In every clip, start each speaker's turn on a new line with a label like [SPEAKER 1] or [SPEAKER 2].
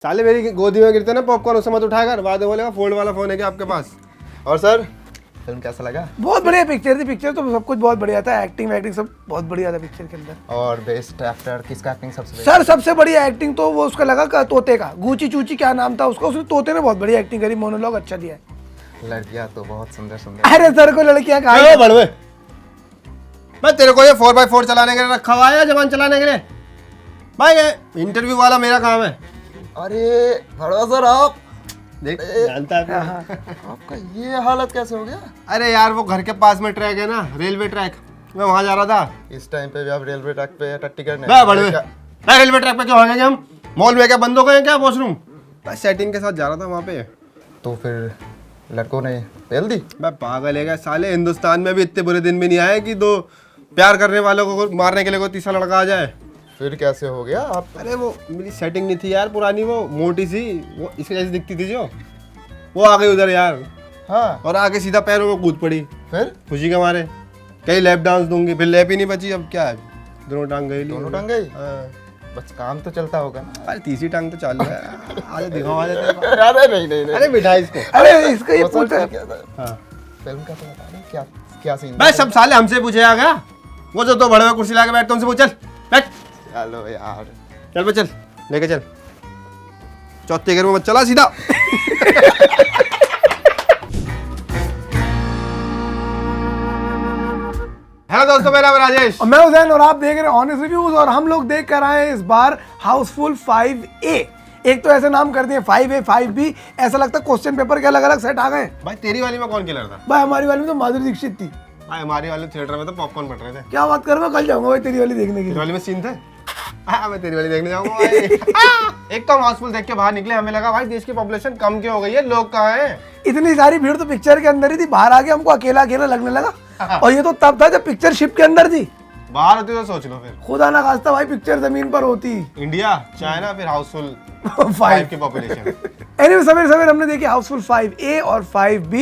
[SPEAKER 1] साले मेरी गोदी में गिरते ना पॉपकॉर्न, उसे मत उठाकर, बाद में बोलेगा फोल्ड वाला फोन है क्या आपके पास। और सर फिल्म कैसा लगा?
[SPEAKER 2] बहुत बढ़िया पिक्चर थी। पिक्चर तो सब कुछ बहुत बढ़िया था, एक्टिंग वैक्टिंग सब बहुत बढ़िया था पिक्चर के अंदर।
[SPEAKER 1] और बेस्ट एक्टर किसका एक्टिंग सबसे
[SPEAKER 2] सर सबसे बढ़िया एक्टिंग तो वो उसका लगा तोते का, गूची चूची क्या नाम था उसका, उसने तोते ने बहुत बढ़िया एक्टिंग करी, मोनोलॉग अच्छा दिया है।
[SPEAKER 1] लड़कियां तो बहुत सुंदर सुंदर।
[SPEAKER 2] अरे सर को लड़कियां कहा
[SPEAKER 1] बड़वे, मैं तेरे को ये 4x4 चलाने के लिए रखा हुआ है, जबान चलाने के लिए? भाई ये इंटरव्यू वाला मेरा काम है।
[SPEAKER 3] अरे भड़वा सर आप
[SPEAKER 1] देख जानता है
[SPEAKER 3] आपका ये हालत कैसे हो गया?
[SPEAKER 1] अरे यार वो घर के पास में ट्रैक है ना, रेलवे ट्रैक, मैं वहां जा रहा था।
[SPEAKER 3] इस टाइम पे भी आप रेलवे ट्रैक पे टट्टी करने
[SPEAKER 1] बड़वे रेलवे ट्रैक पे क्यों आ गए हम? मॉल में क्या बंद हो गए क्या वॉशरूम? बस सेटिंग के साथ जा रहा था वहां पे।
[SPEAKER 3] तो फिर लड़कों ने पेल दी?
[SPEAKER 1] मैं पागल है क्या साले, हिंदुस्तान में भी इतने बुरे दिन भी नहीं आए कि दो प्यार करने वालों को मारने के लिए कोई तीसरा लड़का आ जाए।
[SPEAKER 3] फिर कैसे हो गया आप?
[SPEAKER 1] अरे वो मेरी सेटिंग नहीं थी यार पुरानी, वो मोटी सी, वो इसके जैसी दिखती थी जो, वो आ गई उधर यार।
[SPEAKER 3] हाँ
[SPEAKER 1] और आके सीधा पैरों में कूद पड़ी
[SPEAKER 3] फिर
[SPEAKER 1] खुशी के मारे। कहीं लैप डांस दूंगी, फिर लैप ही नहीं बची, अब क्या है, दोनों टांग गई।
[SPEAKER 3] दोनों टांग गई?
[SPEAKER 1] हाँ।
[SPEAKER 3] बस काम तो चलता होगा ना।
[SPEAKER 1] अरे तीसरी टांग तो चालू है। आज दिखाओ आज।
[SPEAKER 3] अरे नहीं
[SPEAKER 1] अरे बिठा इसको।
[SPEAKER 2] अरे इसका ये
[SPEAKER 3] वो सर
[SPEAKER 2] पूछा
[SPEAKER 3] ठीक है सर।
[SPEAKER 1] हाँ
[SPEAKER 3] फिल्म का तो बता रहे क्या क्या सीन
[SPEAKER 1] भाई, सब साले हमसे पूछे आ गया। वो जो 2 बड़े में कुर्सी लाके बैठते उनसे पूछ, चल बैठ,
[SPEAKER 3] चलो यार
[SPEAKER 1] चल बे, चल लेके चल, चौथे घर में मत चला सीधा। हेलो दोस्तों, मेरा नाम राजेश।
[SPEAKER 2] और मैं हुसैन और आप देख रहे हैं ऑनेस्ट रिव्यूज। और हम लोग देख कर आए हैं इस बार हाउसफुल 5A। एक तो ऐसे नाम कर दिए 5A 5B, ऐसा लगता है क्वेश्चन पेपर के अलग अलग सेट आ गए।
[SPEAKER 1] भाई तेरी वाली में कौन किलर था?
[SPEAKER 2] भाई हमारी वाली में तो माधुरी दीक्षित थी।
[SPEAKER 1] भाई हमारी वाले थिएटर में तो पॉपकॉर्न बट रहे थे।
[SPEAKER 2] क्या बात कर, मैं कल जाऊंगा भाई तेरी वाली देखने के
[SPEAKER 1] तेरी
[SPEAKER 2] लिए।
[SPEAKER 1] वाली में सीन थे। हाँ मैं तेरी वाली देखने जाऊंगा भाई। एक तो हम हाउसफुल देख के बाहर निकले, हमें लगा भाई देश की पॉपुलेशन कम क्यों हो गई है, लोग कहाँ हैं?
[SPEAKER 2] इतनी सारी भीड़ तो पिक्चर के अंदर ही थी, बाहर आके हमको अकेला अकेला लगने लगा। और ये तो तब था जब पिक्चर शिप के अंदर थी।
[SPEAKER 1] बाहर होती तो सोच लो फिर,
[SPEAKER 2] खुदा ना खास्ता भाई पिक्चर जमीन पर होती।
[SPEAKER 1] इंडिया चाइना फिर हाउसफुल
[SPEAKER 2] 5
[SPEAKER 1] की पॉपुलेशन।
[SPEAKER 2] Anyway, सवेरे सवेरे हमने देखी हाउसफुल 5A और 5B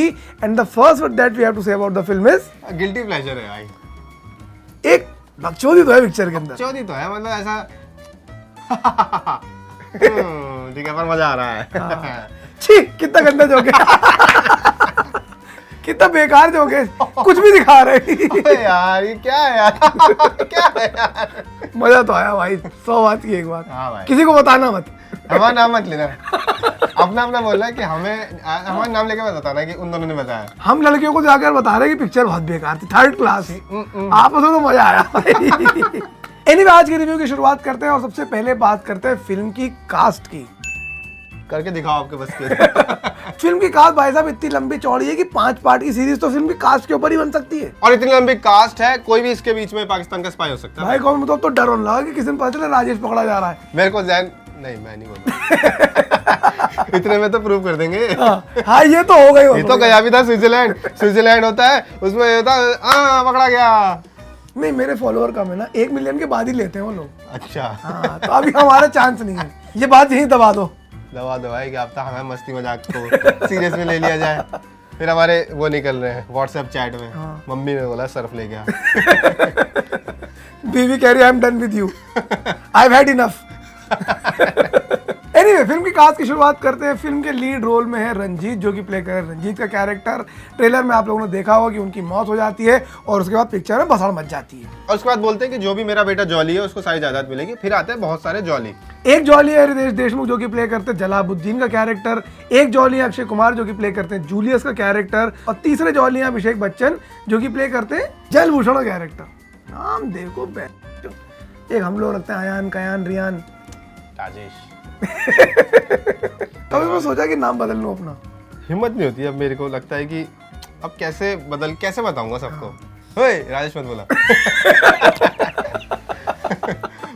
[SPEAKER 2] and the first that we have to say about the film is,
[SPEAKER 1] guilty pleasure है भाई,
[SPEAKER 2] एक बकचोदी तो है पिक्चर के अंदर।
[SPEAKER 1] चौथी तो है, मतलब ऐसा ठीक है, पर मजा आ रहा है।
[SPEAKER 2] छी कितना गंदा जोक है। कितना बेकार जोक है, कुछ भी दिखा रहे।
[SPEAKER 1] अबे यार ये क्या है यार? क्या है यार?
[SPEAKER 2] मजा तो आया भाई, 100 बात की एक बात।
[SPEAKER 1] हाँ भाई,
[SPEAKER 2] किसी को बताना मत।
[SPEAKER 1] हमारा नाम मत लेना, अपना अपना बोलना है कि हमें हमारा नाम लेके मत बताना कि उन दोनों ने बताया।
[SPEAKER 2] हम लड़कियों को जाकर बता रहे हैं कि पिक्चर बहुत बेकार थी, 3rd क्लास। आपस में तो मजा आया भाई। एनीवे आज के रिव्यू की शुरुआत करते हैं और सबसे पहले बात करते हैं फिल्म की कास्ट की।
[SPEAKER 1] करके दिखाओ आपके बस के।
[SPEAKER 2] फिल्म की कास्ट भाई साहब इतनी लंबी चौड़ी है कि 5 पार्ट की सीरीज तो फिल्म की कास्ट के ऊपर ही बन सकती है।
[SPEAKER 1] और इतनी लंबी कास्ट है, कोई भी इसके बीच में पाकिस्तान का स्पाई हो सकता है।
[SPEAKER 2] भाई कौन तो डर होने लगा कि किसी ने पता चला राजेश पकड़ा जा रहा है।
[SPEAKER 1] मेरे को जैन नहीं, मैं नहीं बोलूंगा। इतने में तो प्रूव कर देंगे।
[SPEAKER 2] हाँ ये तो हो गई।
[SPEAKER 1] ये तो गया भी था स्विट्जरलैंड, स्विट्जरलैंड होता है उसमें ये था, पकड़ा गया।
[SPEAKER 2] नहीं मेरे फॉलोअर कम है ना, 1 मिलियन के बाद ही लेते हैं वो लोग।
[SPEAKER 1] अच्छा
[SPEAKER 2] हाँ तो अभी हमारा चांस नहीं है, ये बात यहीं दबा दो।
[SPEAKER 1] दवा दवाई कि अब तक हमें मस्ती मजाक को सीरियस में ले लिया जाए। फिर हमारे वो निकल रहे हैं व्हाट्सएप चैट में, मम्मी ने बोला सर्फ ले गया।
[SPEAKER 2] बीवी कह रही I am done with you, I have had enough. Anyway film की कास्ट की शुरुआत करते हैं। फिल्म के लीड रोल में है रंजीत, जो कि प्ले कर रंजीत का कैरेक्टर। ट्रेलर में आप लोगों ने देखा होगा कि उनकी मौत हो जाती है और उसके बाद पिक्चर में भसड़ मच जाती है।
[SPEAKER 1] और उसके बाद बोलते हैं कि जो भी मेरा बेटा जॉली है उसको सारी जायदाद मिलेगी। फिर आते हैं बहुत सारे जॉली।
[SPEAKER 2] एक जॉली है रितेश देशमुख जो कि प्ले करते हैं जलाबुद्दीन का कैरेक्टर। एक जॉली है अक्षय कुमार जो कि प्ले करते हैं जूलियस का कैरेक्टर। और तीसरे जॉली है अभिषेक बच्चन जो कि प्ले करते हैं जलभूषण का कैरेक्टर। नाम देखो एक हम लोग रखते हैं अयान कयान रियान
[SPEAKER 1] राजेश।
[SPEAKER 2] कभी मैं सोचा कि नाम बदल लूं अपना,
[SPEAKER 1] हिम्मत नहीं होती। अब मेरे को लगता है कि अब कैसे बताऊंगा सबको। ओए राजेश मत बोला।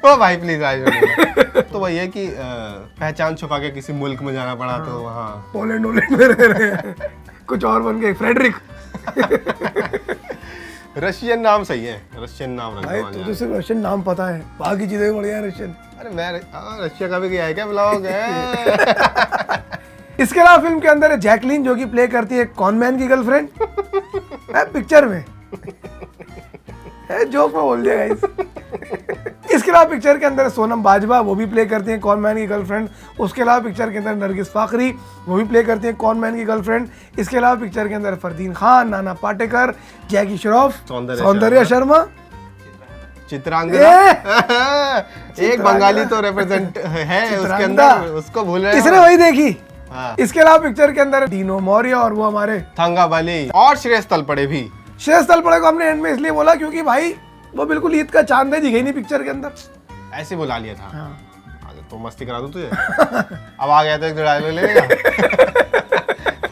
[SPEAKER 1] ओ भाई प्लीज राजेश मत बोला। तो वही है कि पहचान छुपा के किसी मुल्क में जाना पड़ा तो वहाँ
[SPEAKER 2] पोलैंड में रह रहे हैं, कुछ और बन गए फ्रेडरिक।
[SPEAKER 1] रशियन नाम सही है, रशियन नाम रख
[SPEAKER 2] भाई
[SPEAKER 1] दो।
[SPEAKER 2] तुझे सिर्फ रशियन नाम पता है, बाकी चीजें भी बढ़िया है रशियन।
[SPEAKER 1] अरे मैं रशिया का भी गया है क्या ब्लॉग है।
[SPEAKER 2] इसके अलावा फिल्म के अंदर है जैकलीन जो कि प्ले करती है कॉनमैन की गर्लफ्रेंड पिक्चर में। जोक में बोल दिया गाइस। इसके उसके अलावा पिक्चर के अंदर सोनम बाजवा, वो भी प्ले करती हैं कौन मैन की गर्लफ्रेंड। उसके अलावा पिक्चर के अंदर नरगिस फाकरी, वो भी प्ले करती हैं कौन मैन की गर्लफ्रेंड। इसके अलावा पिक्चर के अंदर फरदीन खान, नाना पाटेकर, जैकी श्रॉफ, सौंदर्य शर्मा,
[SPEAKER 1] चित्रांगदा। एक बंगाली तो रिप्रेजेंट है उसके अंदर, उसको भूल रहे
[SPEAKER 2] इसने वही देखी। इसके अलावा पिक्चर के अंदर डीनो मौर्य और वो हमारे
[SPEAKER 1] थंगाबाली और श्रेयस तलपड़े भी।
[SPEAKER 2] श्रेयस तलपड़े को हमने एंड में इसलिए बोला क्योंकि भाई वो बिल्कुल ईद का चांद है, दिखे नहीं पिक्चर के अंदर,
[SPEAKER 1] ऐसे बुला लिया था। हाँ। तो मस्ती करा दूं तुझे। अब आ गया तो एक डायलॉग ले लेगा।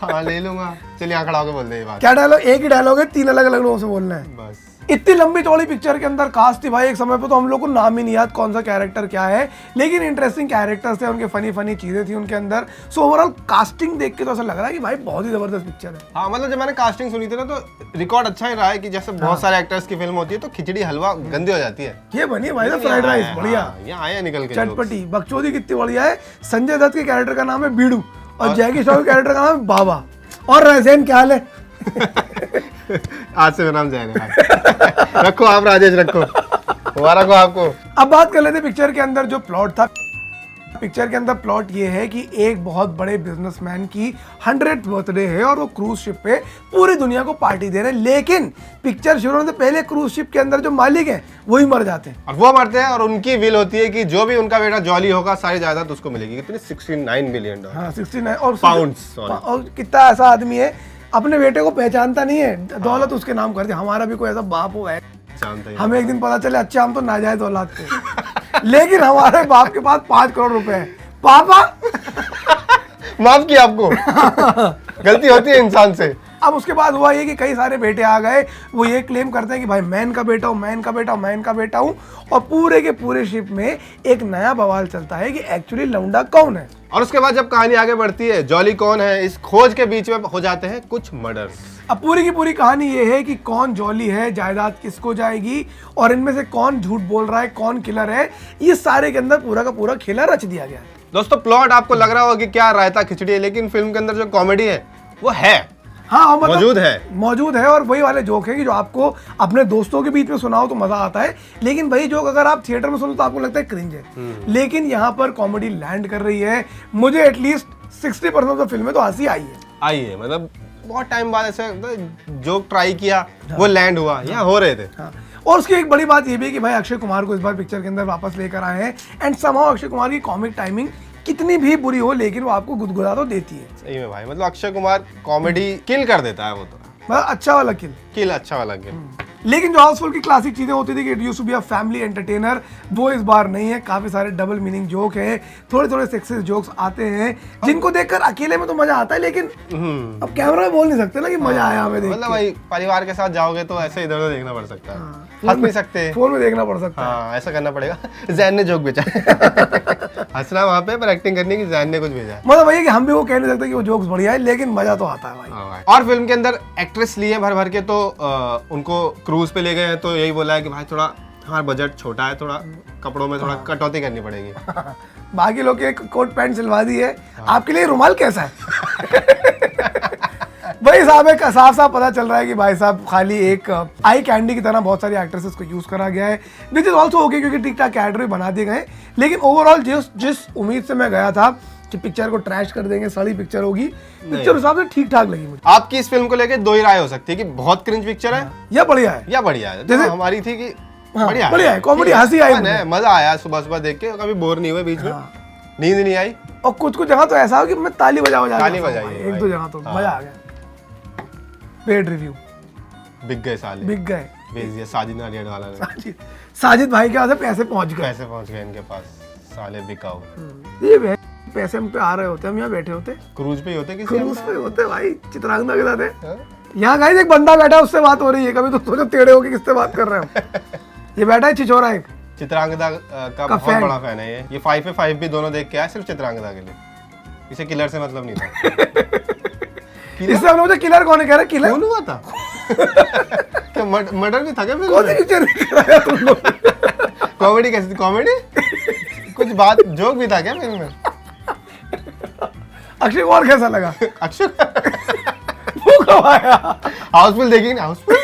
[SPEAKER 1] हाँ ले लूंगा, चलिए यहाँ खड़ा होकर बोल दे ये बात।
[SPEAKER 2] क्या डायलॉग? एक ही डायलॉग है, 3 अलग अलग लोगों से बोलना है
[SPEAKER 1] बस।
[SPEAKER 2] इतनी लंबी चौड़ी पिक्चर के अंदर कास्ट थी भाई, एक समय पे तो हम लोग को नाम ही नहीं याद कौन सा कैरेक्टर क्या है, लेकिन इंटरेस्टिंग कैरेक्टर्स थे, उनके फनी चीजें थी उनके अंदर। सो ओवरऑल कास्टिंग देख के तो ऐसा लग रहा है कि भाई बहुत ही जबरदस्त पिक्चर है।
[SPEAKER 1] हाँ मतलब जब मैंने कास्टिंग सुनी थी ना तो रिकॉर्ड अच्छा ही रहा है कि जैसे बहुत सारे एक्टर्स की फिल्म होती है तो खिचड़ी हलवा गंदी हो जाती है,
[SPEAKER 2] ये बनी भाई फ्राइड राइस बढ़िया,
[SPEAKER 1] यहाँ आया निकल के
[SPEAKER 2] चटपटी। बकचोदी कितनी बढ़िया है। संजय दत्त के कैरेक्टर का नाम है बीड़ू और जैकी श्रॉफ के कैरेक्टर का नाम है बाबा। और राजसेन क्या हाल है?
[SPEAKER 1] आज से मेरा नाम जैन है। रखो आप राजेश, रखो मुबारक हो आपको।
[SPEAKER 2] अब बात कर लेते हैं पिक्चर के अंदर जो प्लॉट था। पिक्चर के अंदर प्लॉट ये है कि एक बहुत बड़े बिजनेसमैन की 100th बर्थडे है और वो क्रूज शिप पे पूरी दुनिया को पार्टी दे रहे हैं, लेकिन पिक्चर शुरू होने से पहले क्रूज शिप के अंदर जो मालिक है वही मर जाते हैं।
[SPEAKER 1] और वो मरते हैं और उनकी विल होती है कि जो भी उनका बेटा जॉली होगा सारी जायदाद उसको मिलेगी। कितनी 69 बिलियन डॉलर।
[SPEAKER 2] हाँ 69 और
[SPEAKER 1] पाउंड्स।
[SPEAKER 2] और कितना ऐसा आदमी है अपने बेटे को पहचानता नहीं है, दौलत उसके नाम कर दी। हमारा भी कोई ऐसा बाप हो है, हमें एक दिन पता चले अच्छा हम तो नाजायज औलाद थे, लेकिन हमारे बाप के पास 5 करोड़ रुपए है। पापा
[SPEAKER 1] माफ किया आपको। गलती होती है इंसान से।
[SPEAKER 2] अब उसके बाद हुआ ये कि कई सारे बेटे आ गए, वो ये क्लेम करते हैं कि भाई मैं इनका बेटा हूँ, मैं इनका बेटा हूँ, मैं इनका बेटा हूँ, और पूरे के पूरे शिप में एक नया बवाल चलता है कि एक्चुअली लौंडा कौन है।
[SPEAKER 1] और उसके बाद जब कहानी आगे बढ़ती है जॉली कौन है, इस खोज के बीच में हो जाते हैं कुछ मर्डर्स।
[SPEAKER 2] अब पूरी की पूरी कहानी ये है कि कौन जॉली है, जायदाद किसको जाएगी, और इनमें से कौन झूठ बोल रहा है, कौन किलर है, ये सारे के अंदर पूरा का पूरा खेला रच दिया गया है।
[SPEAKER 1] दोस्तों प्लॉट आपको लग रहा होगा कि क्या रायता खिचड़ी है, लेकिन फिल्म के अंदर जो कॉमेडी है वो है।
[SPEAKER 2] हाँ मतलब मौजूद है और वही वाले जोक है कि जो आपको अपने दोस्तों के बीच में सुनाओ तो मजा आता है, लेकिन वही जोक अगर आप थिएटर में सुनो तो आपको लगता है क्रिंज है। लेकिन यहाँ पर कॉमेडी लैंड कर रही है। मुझे एटलीस्ट 60% ऑफ फिल्म में तो हंसी आई है।
[SPEAKER 1] मतलब बहुत टाइम बाद ऐसे जोक ट्राई किया, वो लैंड हुआ, यहाँ हो रहे थे।
[SPEAKER 2] हाँ। और उसकी एक बड़ी बात ये भी है कि भाई अक्षय कुमार को इस बार पिक्चर के अंदर वापस लेकर आए हैं, एंड समहाउ अक्षय कुमार की कॉमिक टाइमिंग कितनी भी बुरी हो लेकिन वो आपको गुदगुदा तो देती है।
[SPEAKER 1] सही में भाई, मतलब अक्षय कुमार कॉमेडी किल कर देता है। वो तो
[SPEAKER 2] मतलब अच्छा वाला किल
[SPEAKER 1] अच्छा वाला किल।
[SPEAKER 2] लेकिन जो हाउसफुल की क्लासिक चीजें होती थी कि it used to be a family entertainer, वो इस बार नहीं है। काफी सारे डबल मीनिंग जोक है, थोड़े थोड़े सेक्सिस्ट जोक्स आते हैं जिनको देखकर अकेले में तो मजा आता है, लेकिन अब कैमरा में बोल नहीं सकते ना कि मजा आया हमें देख।
[SPEAKER 1] मतलब भाई परिवार के साथ जाओगे तो ऐसे इधर उधर देखना पड़ सकता है, हंस नहीं सकते,
[SPEAKER 2] फोन में देखना पड़ सकता है।
[SPEAKER 1] हाँ ऐसा करना पड़ेगा। जैन ने जोक भेजा। हंसना वहाँ पे पर एक्टिंग करने की जैन ने कुछ भेजा।
[SPEAKER 2] मतलब वही कि हम भी वो कह नहीं सकते कि वो जोक्स बढ़िया है, लेकिन मजा तो आता है भाई।
[SPEAKER 1] और फिल्म के अंदर एक्ट्रेस लिए भर भर के, तो उनको क्रूज पे ले गए हैं, तो यही बोला है कि भाई थोड़ा हमारा बजट छोटा है, थोड़ा कपड़ों में थोड़ा कटौती करनी पड़ेगी।
[SPEAKER 2] बाकी लोग के कोट पैंट सिलवा दी है, आपके लिए रुमाल कैसा है? भाई साहब एक साफ साफ पता चल रहा है कि भाई साहब खाली एक आई कैंडी की तरह बहुत सारी एक्ट्रेसेस को यूज करा गया है, विच इज ऑल्सो ओके क्योंकि ठीक ठाक कैरेक्टर भी बना दिए गए। लेकिन ओवरऑल जिस उम्मीद से मैं गया था कि पिक्चर को ट्रैश कर देंगे, सड़ी पिक्चर होगी, पिक्चर हिसाब से ठीक ठाक लगी मुझे।
[SPEAKER 1] आपकी इस फिल्म को लेकर दो ही राय हो सकती है कि बहुत क्रिंज पिक्चर है
[SPEAKER 2] या बढ़िया है।
[SPEAKER 1] या बढ़िया है। जैसे हमारी थी कि बढ़िया
[SPEAKER 2] है, कॉमेडी हंसी आई,
[SPEAKER 1] मजा आया, सुबह सुबह देख के कभी बोर नहीं हुए, बीच में नींद नहीं आई,
[SPEAKER 2] और कुछ जगह तो ऐसा हो कि मैं ताली बजा
[SPEAKER 1] बजाई,
[SPEAKER 2] एक दो जगह तो मजा आ गया। पेड रिव्यू
[SPEAKER 1] बिक गए साले,
[SPEAKER 2] बिक गए।
[SPEAKER 1] भेज दिया साजिद नाडियाड वाला ने।
[SPEAKER 2] साजिद भाई के पास पैसे पहुंच
[SPEAKER 1] गए इनके पास, साले बिकाऊ।
[SPEAKER 2] ये पैसे हम पे आ रहे होते, हम यहाँ बैठे होते,
[SPEAKER 1] क्रूज पे ही होते,
[SPEAKER 2] क्रूज पे होते भाई, चित्रांगदा के साथ। यहाँ गाइस एक बंदा बैठा है, उससे बात हो रही है। कभी तो सोचो टेढ़े होके किससे बात कर रहे हो। ये बैठा है छिछोरा एक,
[SPEAKER 1] चित्रांगदा का बहुत बड़ा फैन है ये 5 पे 5 भी दोनों देख के आया सिर्फ चित्रांगदा के लिए। इसे किलर से मतलब नहीं था।
[SPEAKER 2] इससे हमने मुझे किलर कौन है कह रहा है, किलर
[SPEAKER 1] कौन हुआ था? क्या मर्डर भी था क्या? कॉमेडी कैसी थी? कॉमेडी कुछ बात जोक भी था क्या फिल्म में?
[SPEAKER 2] अक्षय कुमार कैसा लगा?
[SPEAKER 1] अक्षय
[SPEAKER 2] वो कब आया?
[SPEAKER 1] हाउसफुल देखी ना? हाउसफुल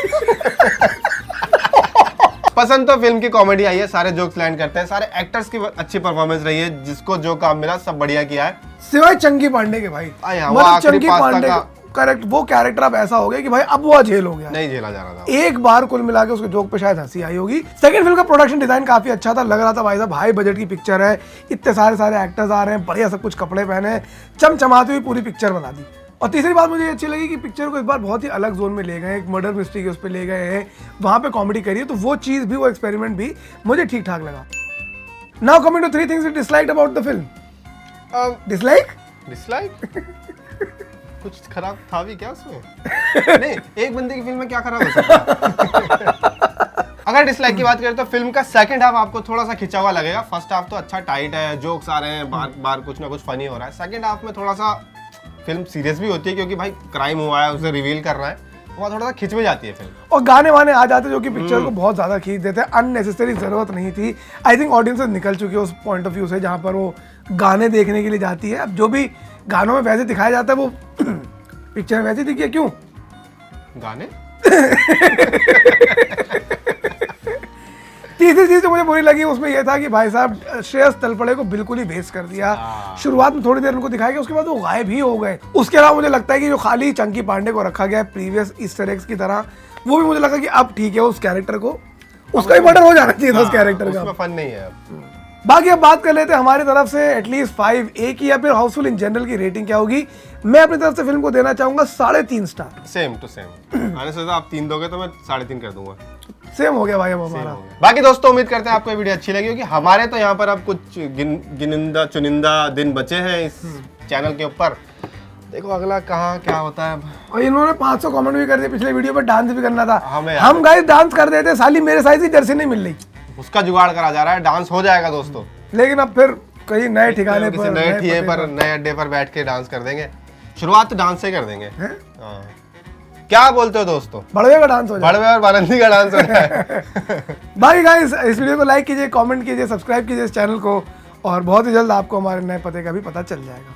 [SPEAKER 1] पसंद तो फिल्म की कॉमेडी आई है, सारे जोक्स लैंड करते हैं, सारे एक्टर्स की अच्छी परफॉर्मेंस रही है, जिसको जो काम मिला सब बढ़िया किया है,
[SPEAKER 2] सिवाय चंकी पांडे के भाई।
[SPEAKER 1] हाँ, वो आखिरी
[SPEAKER 2] चंकी
[SPEAKER 1] पास्ता
[SPEAKER 2] पांडे
[SPEAKER 1] का
[SPEAKER 2] करेक्ट, वो कैरेक्टर अब ऐसा हो गया कि भाई अब वो झेल हो गया,
[SPEAKER 1] नहीं झेला जा रहा था।
[SPEAKER 2] एक बार कुल मिला के उसके जोक पे शायद हंसी आई होगी। सेकंड फिल्म का प्रोडक्शन डिजाइन काफी अच्छा था, लग रहा था भाई साहब हाई बजट की पिक्चर है, इतने सारे एक्टर्स आ रहे हैं, बढ़िया सब कुछ कपड़े पहने हैं, चमचमाती हुई पूरी पिक्चर बना दी। और तीसरी बात मुझे अच्छी लगी कि पिक्चर को इस बार बहुत ही अलग जोन में ले गए, एक मर्डर मिस्ट्री के उस पर ले गए हैं, वहां पे कॉमेडी करी है, तो वो चीज भी, वो एक्सपेरिमेंट भी मुझे ठीक ठाक लगा। Now coming to 3 things you disliked about the film.
[SPEAKER 1] Dislike कुछ खराब था भी क्या उसमें? नहीं, एक बंदे की फिल्म में क्या खराब हो सकता है? अगर डिसलाइक की बात करें तो फिल्म का सेकंड हाफ आपको थोड़ा सा खिंचा हुआ लगेगा। फर्स्ट हाफ तो अच्छा टाइट है, जोक्स आ रहे हैं, बार बार कुछ ना कुछ फनी हो रहा है। सेकंड हाफ में थोड़ा सा फिल्म सीरियस भी होती है, क्योंकि भाई क्राइम हुआ है, उसे रिवील कर रहा है, वहाँ थोड़ा सा खिंच में जाती है फिल्म।
[SPEAKER 2] और गाने वाने आ जाते जो कि पिक्चर को बहुत ज्यादा खींच देते हैं, अननेसेसरी जरूरत नहीं थी। आई थिंक ऑडियंस निकल चुकी है उस पॉइंट ऑफ व्यू से जहाँ पर वो गाने देखने के लिए जाती है। अब जो भी गानों में वैसे दिखाया जाता है वो पिक्चर में वैसे दिखी है, क्यों
[SPEAKER 1] गाने
[SPEAKER 2] तीसरी चीज जो मुझे बुरी लगी उसमें यह था कि भाई साहब श्रेयस तलपड़े को बिल्कुल ही वेस्ट कर दिया। शुरुआत में थोड़ी देर उनको दिखाया गया, उसके बाद वो गायब ही हो गए। उसके अलावा मुझे लगता है कि जो खाली चंकी पांडे को रखा गया है प्रीवियस ईस्टर एग्स की तरह, वो भी मुझे लगा कि अब ठीक है, उस कैरेक्टर को उसका ही मर्डर हो जाना चाहिए था उस कैरेक्टर का।
[SPEAKER 1] उसमें फन नहीं है अब।
[SPEAKER 2] बाकी अब बात कर लेते हैं हमारी तरफ से एटलीस्ट 5 A की या फिर हाउसफुल इन जनरल की रेटिंग क्या होगी। मैं अपनी तरफ से फिल्म को देना चाहूंगा 3.5 स्टार।
[SPEAKER 1] Same to same. मैंने सोचा आप 3 दोगे तो मैं 3.5 कर दूंगा।
[SPEAKER 2] सेम हो गया भाई अब हमारा।
[SPEAKER 1] बाकी दोस्तों उम्मीद करते हैं आपको ये वीडियो अच्छी लगी होगी। हमारे तो यहाँ पर अब कुछ चुनिंदा दिन बचे हैं इस चैनल के ऊपर। देखो अगला कहाँ क्या होता है।
[SPEAKER 2] और इन्होंने 500 कमेंट भी कर दिए पिछले वीडियो पर, डांस भी करना था।
[SPEAKER 1] हमें
[SPEAKER 2] हम गाइस डांस कर देते, साली मेरे साइज की जर्सी नहीं मिल रही,
[SPEAKER 1] उसका जुगाड़ करा जा रहा है। डांस हो जाएगा दोस्तों,
[SPEAKER 2] लेकिन अब फिर कहीं नए ठिकाने
[SPEAKER 1] किसी
[SPEAKER 2] पर,
[SPEAKER 1] नए ठिए पर, नए अड्डे पर बैठ के डांस कर देंगे। शुरुआत तो डांस से कर देंगे। हाँ। क्या बोलते हो दोस्तों?
[SPEAKER 2] बड़वे का डांस हो जाए,
[SPEAKER 1] बड़वे और बारंदी का डांस हो जाए।
[SPEAKER 2] बाकी गाइस इस वीडियो को लाइक कीजिए, कमेंट कीजिए, सब्सक्राइब कीजिए इस चैनल को, और बहुत ही जल्द आपको हमारे नए पते का भी पता चल जाएगा।